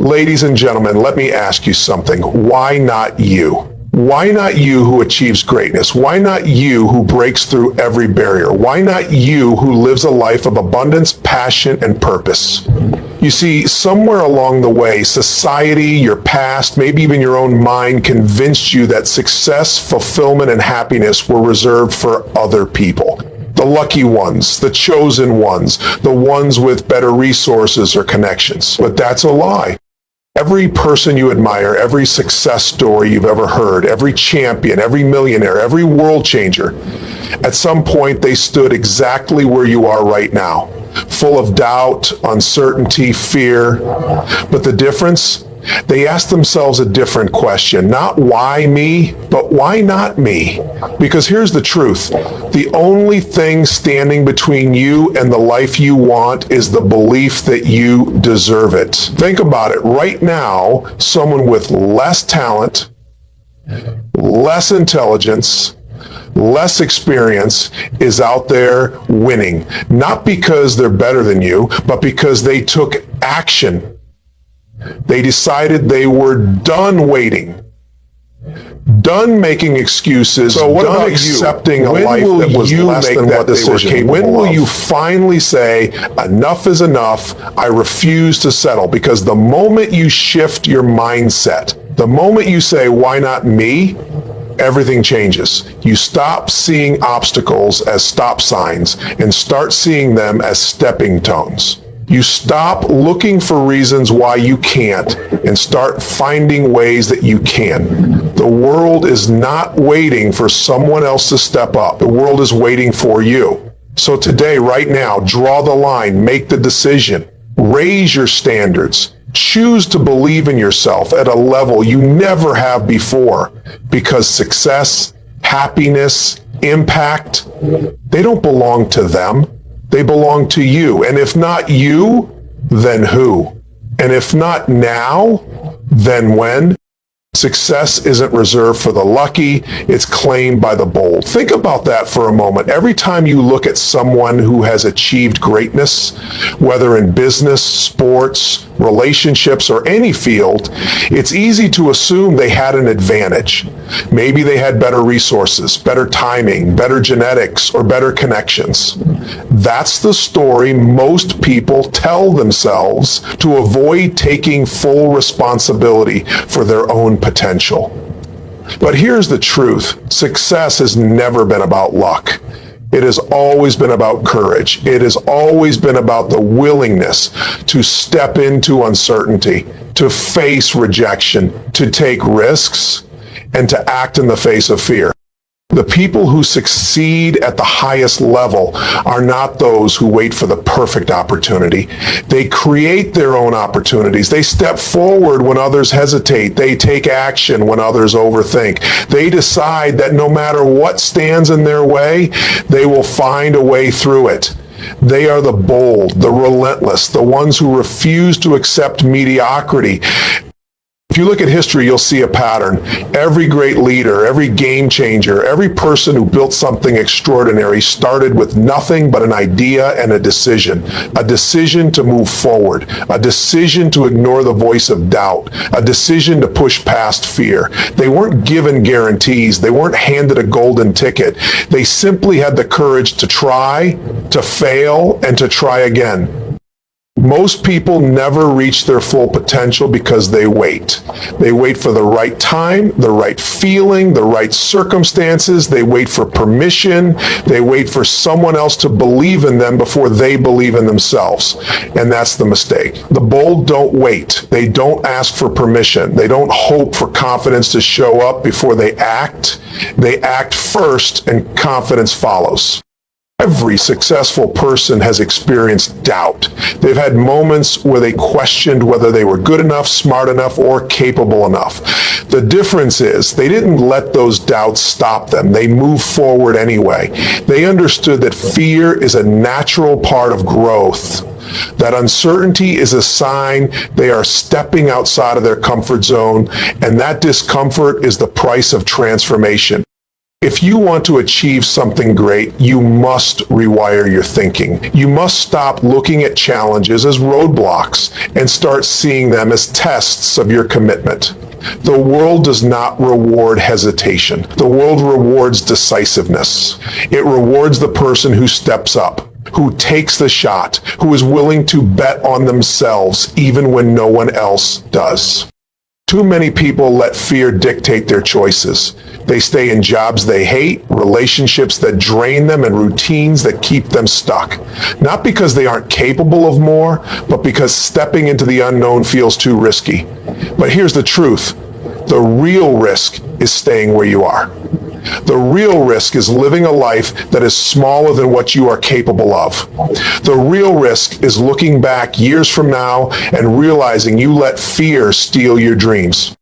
Ladies and gentlemen, let me ask you something. Why not you? Why not you who achieves greatness? Why not you who breaks through every barrier? Why not you who lives a life of abundance, passion, and purpose? You see, somewhere along the way, society, your past, maybe even your own mind convinced you that success, fulfillment, and happiness were reserved for other people. The lucky ones, the chosen ones, the ones with better resources or connections. But that's a lie. Every person you admire, every success story you've ever heard, every champion, every millionaire, every world changer, at some point they stood exactly where you are right now, full of doubt, uncertainty, fear. But the difference? They asked themselves a different question. Not why me, but why not me? Because here's the truth. The only thing standing between you and the life you want is the belief that you deserve it. Think about it. Right now, someone with less talent, less intelligence, less experience is out there winning. Not because they're better than you, but because they took action. They decided they were done waiting, done making excuses, done accepting a life that was less than what they were capable of. When will you finally say, enough is enough, I refuse to settle? Because the moment you shift your mindset, the moment you say, why not me? Everything changes. You stop seeing obstacles as stop signs and start seeing them as stepping stones. You stop looking for reasons why you can't and start finding ways that you can. The world is not waiting for someone else to step up. The world is waiting for you. So today, right now, draw the line, make the decision, raise your standards, choose to believe in yourself at a level you never have before, because success, happiness, impact, they don't belong to them. They belong to you. And if not you, then who? And if not now, then when? Success isn't reserved for the lucky, it's claimed by the bold. Think about that for a moment. Every time you look at someone who has achieved greatness, whether in business, sports, relationships, or any field, it's easy to assume they had an advantage. Maybe they had better resources, better timing, better genetics, or better connections. That's the story most people tell themselves to avoid taking full responsibility for their own potential. But here's the truth. Success has never been about luck. It has always been about courage. It has always been about the willingness to step into uncertainty, to face rejection, to take risks, and to act in the face of fear. The people who succeed at the highest level are not those who wait for the perfect opportunity. They create their own opportunities. They step forward when others hesitate. They take action when others overthink. They decide that no matter what stands in their way, they will find a way through it. They are the bold, the relentless, the ones who refuse to accept mediocrity. If you look at history, you'll see a pattern. Every great leader, every game changer, every person who built something extraordinary started with nothing but an idea and a decision to move forward, a decision to ignore the voice of doubt, a decision to push past fear. They weren't given guarantees. They weren't handed a golden ticket. They simply had the courage to try, to fail, and to try again. Most people never reach their full potential because they wait. They wait for the right time, the right feeling, the right circumstances. They wait for permission. They wait for someone else to believe in them before they believe in themselves. And that's the mistake. The bold don't wait. They don't ask for permission. They don't hope for confidence to show up before they act. They act first and confidence follows. Every successful person has experienced doubt. They've had moments where they questioned whether they were good enough, smart enough, or capable enough. The difference is they didn't let those doubts stop them. They moved forward anyway. They understood that fear is a natural part of growth. That uncertainty is a sign they are stepping outside of their comfort zone, and that discomfort is the price of transformation. If you want to achieve something great, you must rewire your thinking. You must stop looking at challenges as roadblocks and start seeing them as tests of your commitment. The world does not reward hesitation. The world rewards decisiveness. It rewards the person who steps up, who takes the shot, who is willing to bet on themselves even when no one else does. Too many people let fear dictate their choices. They stay in jobs they hate, relationships that drain them, and routines that keep them stuck. Not because they aren't capable of more, but because stepping into the unknown feels too risky. But here's the truth. The real risk is staying where you are. The real risk is living a life that is smaller than what you are capable of. The real risk is looking back years from now and realizing you let fear steal your dreams.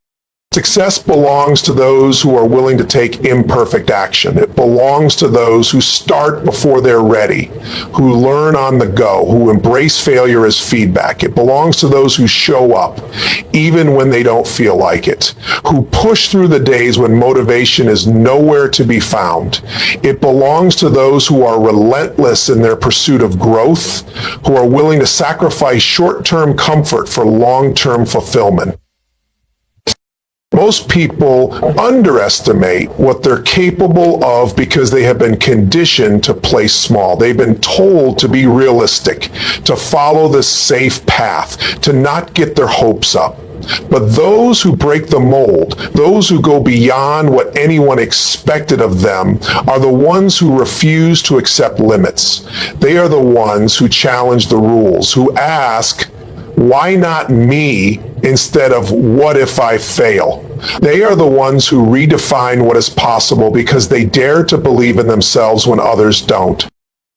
Success belongs to those who are willing to take imperfect action. It belongs to those who start before they're ready, who learn on the go, who embrace failure as feedback. It belongs to those who show up, even when they don't feel like it, who push through the days when motivation is nowhere to be found. It belongs to those who are relentless in their pursuit of growth, who are willing to sacrifice short-term comfort for long-term fulfillment. Most people underestimate what they're capable of because they have been conditioned to play small. They've been told to be realistic, to follow the safe path, to not get their hopes up. But those who break the mold, those who go beyond what anyone expected of them, are the ones who refuse to accept limits. They are the ones who challenge the rules, who ask, why not me, instead of what if I fail? They are the ones who redefine what is possible because they dare to believe in themselves when others don't.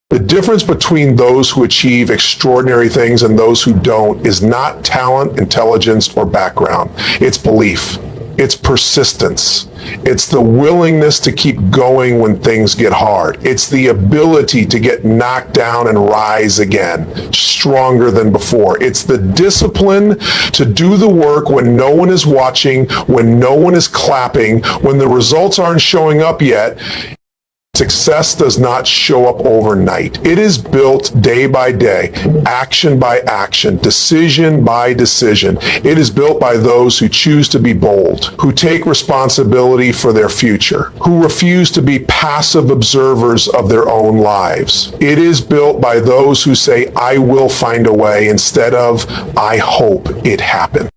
The difference between those who achieve extraordinary things and those who don't is not talent, intelligence, or background. It's belief. It's persistence. It's the willingness to keep going when things get hard. It's the ability to get knocked down and rise again, stronger than before. It's the discipline to do the work when no one is watching, when no one is clapping, when the results aren't showing up yet. Success does not show up overnight. It is built day by day, action by action, decision by decision. It is built by those who choose to be bold, who take responsibility for their future, who refuse to be passive observers of their own lives. It is built by those who say, I will find a way, instead of, I hope it happens.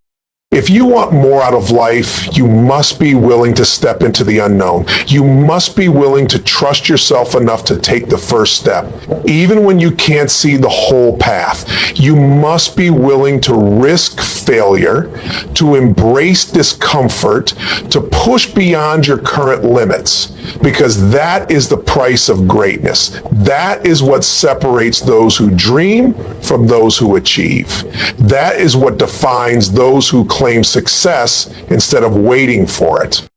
If you want more out of life, you must be willing to step into the unknown. You must be willing to trust yourself enough to take the first step, even when you can't see the whole path. You must be willing to risk failure, to embrace discomfort, to push beyond your current limits, because that is the price of greatness. That is what separates those who dream from those who achieve. That is what defines those who claim success instead of waiting for it.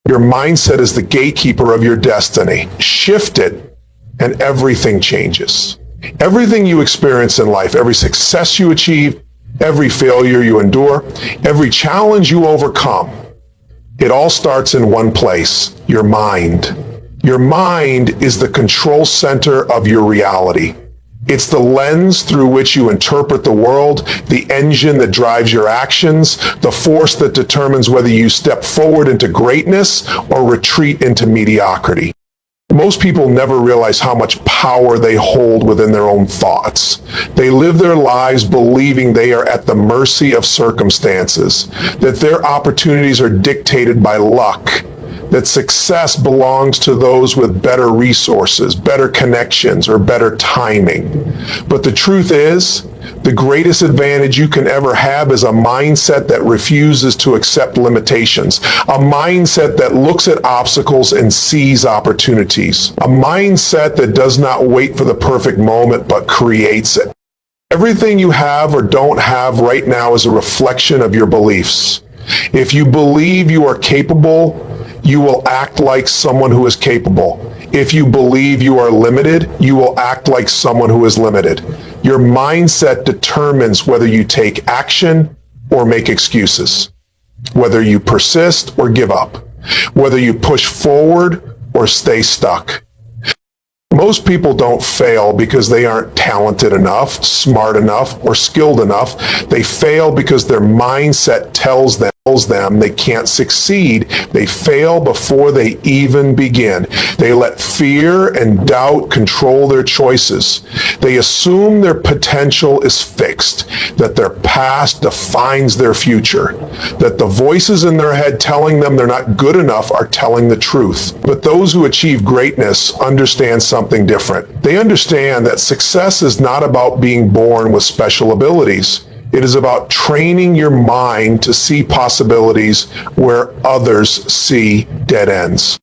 Your mindset is the gatekeeper of your destiny. Shift it, and everything changes. Everything you experience in life, every success you achieve, every failure you endure, every challenge you overcome, it all starts in one place, your mind. Your mind is the control center of your reality. It's the lens through which you interpret the world, the engine that drives your actions, the force that determines whether you step forward into greatness or retreat into mediocrity. Most people never realize how much power they hold within their own thoughts. They live their lives believing they are at the mercy of circumstances, that their opportunities are dictated by luck, that success belongs to those with better resources, better connections, or better timing. But the truth is, the greatest advantage you can ever have is a mindset that refuses to accept limitations, a mindset that looks at obstacles and sees opportunities, a mindset that does not wait for the perfect moment but creates it. Everything you have or don't have right now is a reflection of your beliefs. If you believe you are capable, you will act like someone who is capable. If you believe you are limited, you will act like someone who is limited. Your mindset determines whether you take action or make excuses, whether you persist or give up, whether you push forward or stay stuck. Most people don't fail because they aren't talented enough, smart enough, or skilled enough. They fail because their mindset tells them they can't succeed. They fail before they even begin. They let fear and doubt control their choices. They assume their potential is fixed, that their past defines their future, that the voices in their head telling them they're not good enough are telling the truth. But those who achieve greatness understand something different. They understand that success is not about being born with special abilities. It is about training your mind to see possibilities where others see dead ends.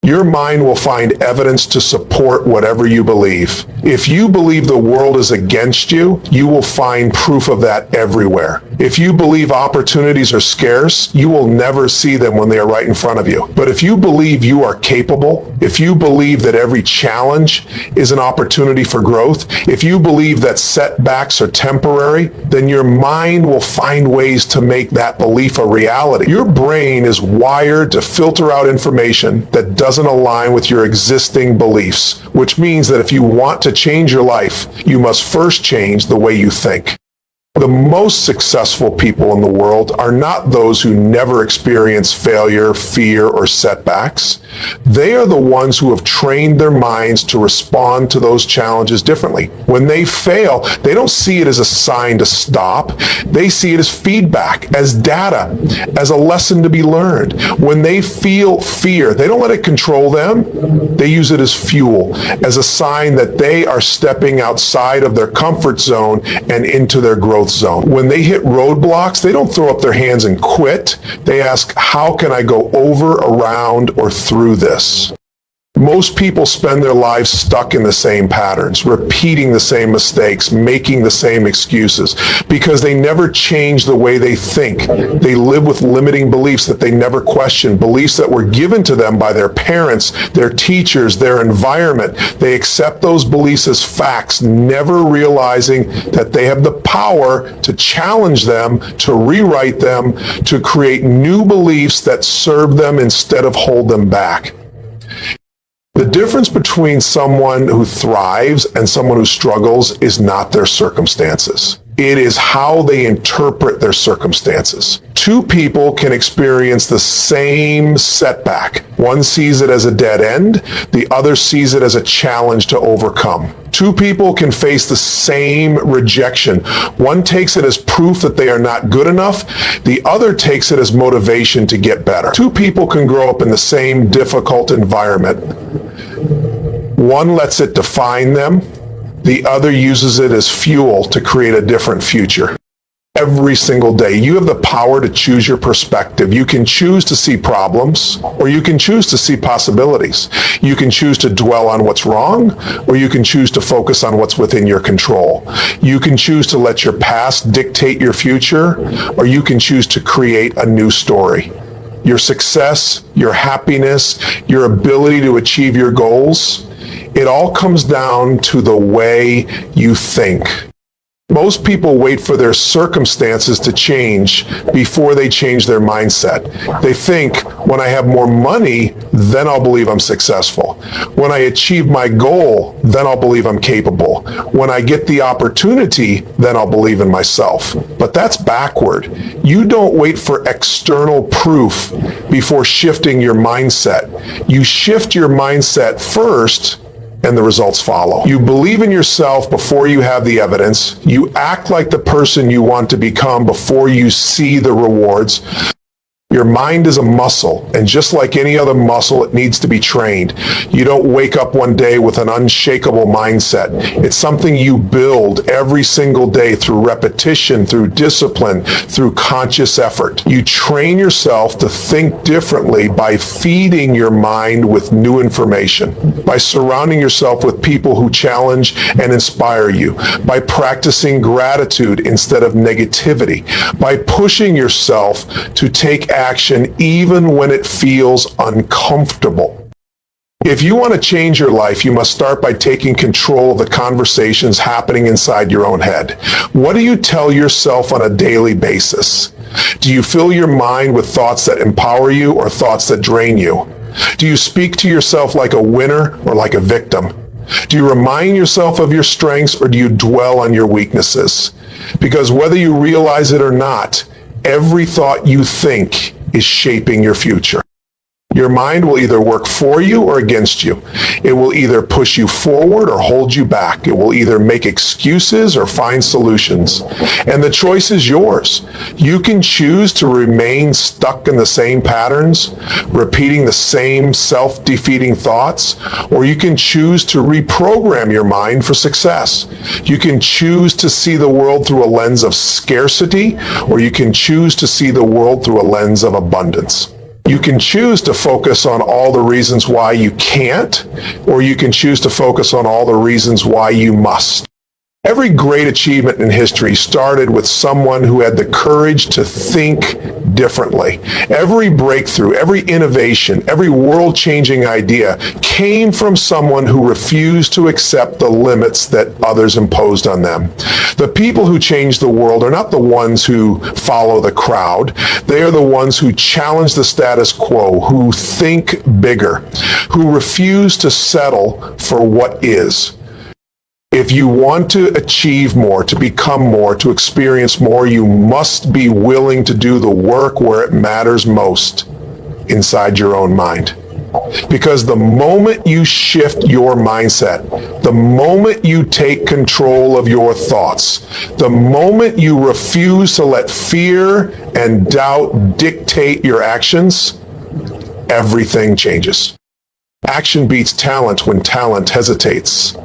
Your mind will find evidence to support whatever you believe. If you believe the world is against you, you will find proof of that everywhere. If you believe opportunities are scarce, you will never see them when they are right in front of you. But if you believe you are capable, if you believe that every challenge is an opportunity for growth, if you believe that setbacks are temporary, then your mind will find ways to make that belief a reality. Your brain is wired to filter out information that doesn't align with your existing beliefs, which means that if you want to change your life, you must first change the way you think. The most successful people in the world are not those who never experience failure, fear, or setbacks. They are the ones who have trained their minds to respond to those challenges differently. When they fail, they don't see it as a sign to stop. They see it as feedback, as data, as a lesson to be learned. When they feel fear, they don't let it control them. They use it as fuel, as a sign that they are stepping outside of their comfort zone and into their growth zone. When they hit roadblocks, they don't throw up their hands and quit. They ask, how can I go over, around, or through this? Most people spend their lives stuck in the same patterns, repeating the same mistakes, making the same excuses, because they never change the way they think. They live with limiting beliefs that they never question, beliefs that were given to them by their parents, their teachers, their environment. They accept those beliefs as facts, never realizing that they have the power to challenge them, to rewrite them, to create new beliefs that serve them instead of hold them back. The difference between someone who thrives and someone who struggles is not their circumstances. It is how they interpret their circumstances. Two people can experience the same setback. One sees it as a dead end, the other sees it as a challenge to overcome. Two people can face the same rejection. One takes it as proof that they are not good enough, the other takes it as motivation to get better. Two people can grow up in the same difficult environment. One lets it define them, the other uses it as fuel to create a different future. Every single day, you have the power to choose your perspective. You can choose to see problems, or you can choose to see possibilities. You can choose to dwell on what's wrong, or you can choose to focus on what's within your control. You can choose to let your past dictate your future, or you can choose to create a new story. Your success, your happiness, your ability to achieve your goals, it all comes down to the way you think. Most people wait for their circumstances to change before they change their mindset. They think, when I have more money, then I'll believe I'm successful. When I achieve my goal, then I'll believe I'm capable. When I get the opportunity, then I'll believe in myself. But that's backward. You don't wait for external proof before shifting your mindset. You shift your mindset first, and the results follow. You believe in yourself before you have the evidence. You act like the person you want to become before you see the rewards. Your mind is a muscle, and just like any other muscle, it needs to be trained. You don't wake up one day with an unshakable mindset. It's something you build every single day through repetition, through discipline, through conscious effort. You train yourself to think differently by feeding your mind with new information, by surrounding yourself with people who challenge and inspire you, by practicing gratitude instead of negativity, by pushing yourself to take action even when it feels uncomfortable. If you want to change your life, you must start by taking control of the conversations happening inside your own head. What do you tell yourself on a daily basis? Do you fill your mind with thoughts that empower you or thoughts that drain you? Do you speak to yourself like a winner or like a victim? Do you remind yourself of your strengths or do you dwell on your weaknesses? Because whether you realize it or not, every thought you think is shaping your future. Your mind will either work for you or against you. It will either push you forward or hold you back. It will either make excuses or find solutions. And the choice is yours. You can choose to remain stuck in the same patterns, repeating the same self-defeating thoughts, or you can choose to reprogram your mind for success. You can choose to see the world through a lens of scarcity, or you can choose to see the world through a lens of abundance. You can choose to focus on all the reasons why you can't, or you can choose to focus on all the reasons why you must. Every great achievement in history started with someone who had the courage to think differently. Every breakthrough, every innovation, every world-changing idea came from someone who refused to accept the limits that others imposed on them. The people who change the world are not the ones who follow the crowd. They are the ones who challenge the status quo, who think bigger, who refuse to settle for what is. If you want to achieve more, to become more, to experience more, you must be willing to do the work where it matters most, inside your own mind. Because the moment you shift your mindset, the moment you take control of your thoughts, the moment you refuse to let fear and doubt dictate your actions, everything changes. Action beats talent when talent hesitates.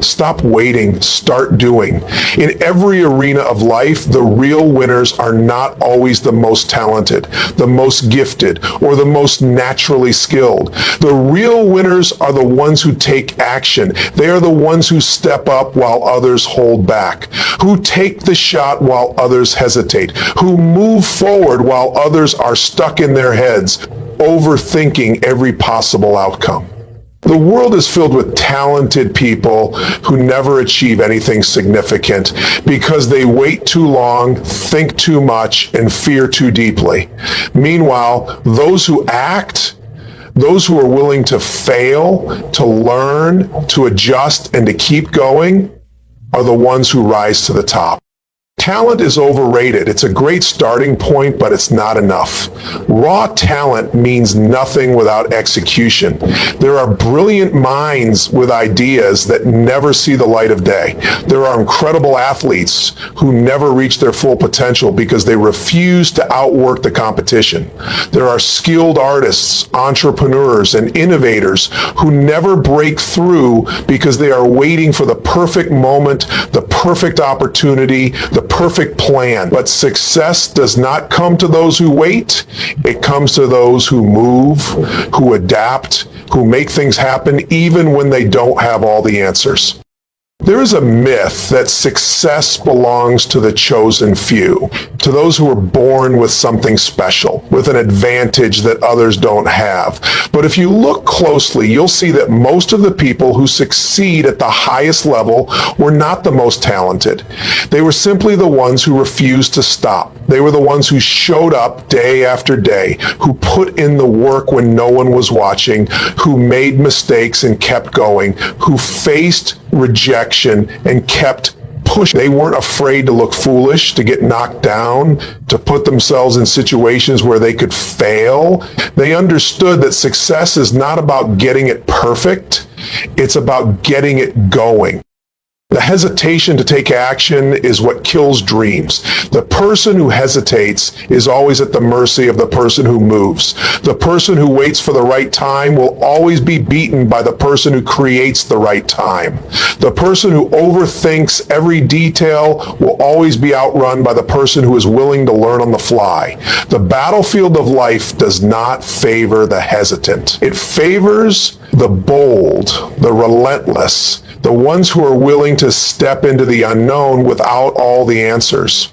Stop waiting, start doing. In every arena of life, the real winners are not always the most talented, the most gifted, or the most naturally skilled. The real winners are the ones who take action. They are the ones who step up while others hold back, who take the shot while others hesitate, who move forward while others are stuck in their heads, overthinking every possible outcome. The world is filled with talented people who never achieve anything significant because they wait too long, think too much, and fear too deeply. Meanwhile, those who act, those who are willing to fail, to learn, to adjust, and to keep going, are the ones who rise to the top. Talent is overrated. It's a great starting point, but it's not enough. Raw talent means nothing without execution. There are brilliant minds with ideas that never see the light of day. There are incredible athletes who never reach their full potential because they refuse to outwork the competition. There are skilled artists, entrepreneurs, and innovators who never break through because they are waiting for the perfect moment, the perfect opportunity, the perfect plan. But success does not come to those who wait. It comes to those who move, who adapt, who make things happen even when they don't have all the answers. There is a myth that success belongs to the chosen few, to those who are born with something special, with an advantage that others don't have. But if you look closely, you'll see that most of the people who succeed at the highest level were not the most talented. They were simply the ones who refused to stop. They were the ones who showed up day after day, who put in the work when no one was watching, who made mistakes and kept going, who faced rejection and kept pushing. They weren't afraid to look foolish, to get knocked down, to put themselves in situations where they could fail. They understood that success is not about getting it perfect. It's about getting it going. The hesitation to take action is what kills dreams. The person who hesitates is always at the mercy of the person who moves. The person who waits for the right time will always be beaten by the person who creates the right time. The person who overthinks every detail will always be outrun by the person who is willing to learn on the fly. The battlefield of life does not favor the hesitant. It favors the bold, the relentless, the ones who are willing to step into the unknown without all the answers.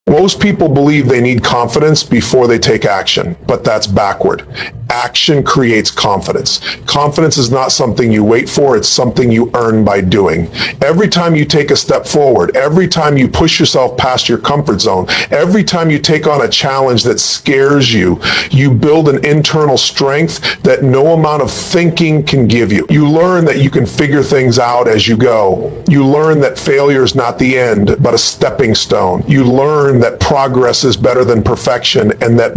Most people believe they need confidence before they take action, but that's backward. Action creates confidence. Confidence is not something you wait for, it's something you earn by doing. Every time you take a step forward, every time you push yourself past your comfort zone, every time you take on a challenge that scares you, you build an internal strength that no amount of thinking can give you. You learn that you can figure things out as you go. You learn that failure is not the end, but a stepping stone. You learn that progress is better than perfection and that